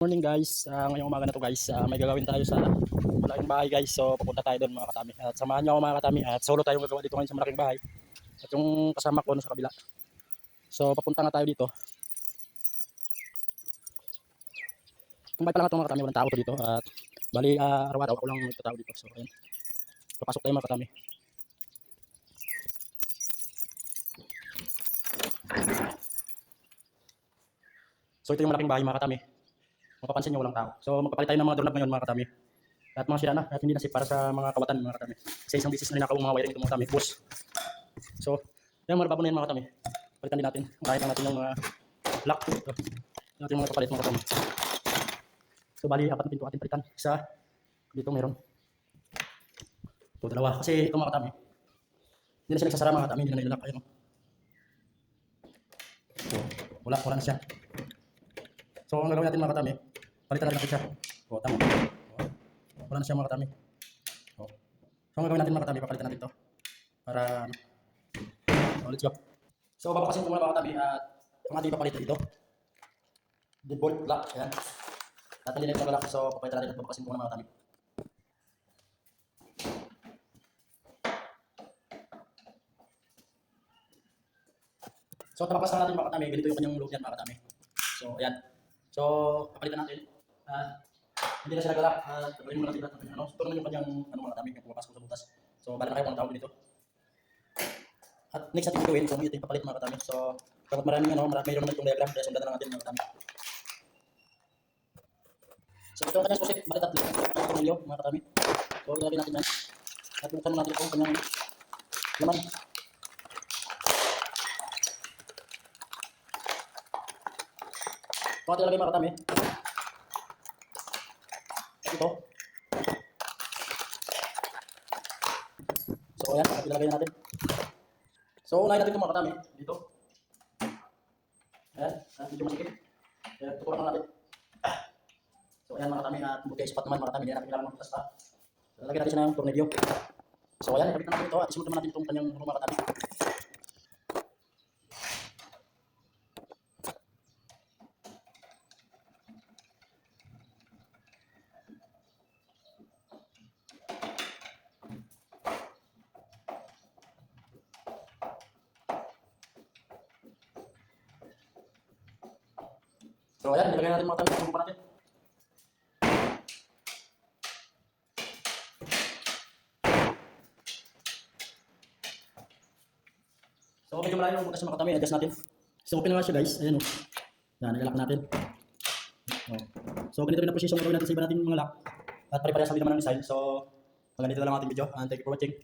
Morning guys, ngayong umaga na to guys, may gagawin tayo sa malaking bahay guys. So papunta tayo doon mga katami. At samahan niyo ako mga katami. At solo tayo gagawa dito ngayon sa malaking bahay. At yung kasama ko sa kabila. So papunta na tayo dito. Kung bahay pa lang ito mga katami, walang tao to dito. At bali araw-araw ako lang nagtatao dito. So ayan. Papasok tayo mga katami. So ito yung malaking bahay mga katami. Mapapansin nyo walang tao. So magpapalit tayo ng mga doorknob ngayon mga katami. At mga sira na, at hindi na safe para sa mga kawatan mga katami. Kasi isang bisis na rin mga wiring ito mga katami. Boss. So, yung mga bago na yun mga katami. Palitan din natin. Kahit lang natin yung mga lock. Ito. Natin yung mga papalit mga katami. So, bali, apat na pinto ating palitan. Isa, dito meron. Ito, dalawa. Kasi ito mga katami. Hindi na siya nagsasara mga katami. Hindi na nilalak. Ayun. So, wala na siya. So, ang gagawin natin mga katami, palitan natin siya. O, tama. Wala na siya mga katami. O. So, ang gagawin natin mga katami, papalitan natin ito. Para, let's go. So, babakasin ko muna mga katami at ang ating papalitan ito. Default lock. Ayan. At hindi na ito lock. So, papalitan natin at babakasin ko muna mga katami. So, tapakas natin mga katami. Ganito yung kanyang load yan mga katami. So, ayan. So, papalitan natin. Hindi na siya naglalak. Gawin mo natin lahat ng ano. Ito naman yung kanyang mga katami yung pumapasok sa butas. So, bala na kayo kung tawag dito. At next natin gawin kung ito yung papalit mga katami. So, kapag maraming mayroon naman itong diagram. Kaya sundan na natin mga katami. So, ito ang kanyang susit. Bali tatlo. Ito ang milyo mga katami. So, ilagay natin yan. At buksan mo natin ito ang kanyang laman. Kung ating ilagay mga katami. Ito. So, ayan. At ilagay natin. So, unahin natin ito mga katami. Dito. Ayan. Medyo masikip. Ayan. Tuturan natin. So, ayan mga katami. At buti spot naman mga katami. Hindi natin kailangan magputas pa. So, lagyan natin siya ng tornilyo. So, ayan. Ikabit natin ito. At isunod naman natin itong kanyang mga katami. So, ayan. Nilagay natin mga katami. Subukan natin. So, medyo malayo ang butas ng mga katami. Adjust natin. So, open na siya guys. Ayan o. Yan, nilalock natin. Oh. So, ganito rin ang position gawin natin sa iba natin mga lock. At pare-parehas din naman ang design. So, hanggang dito na lang ating video. And thank you for watching.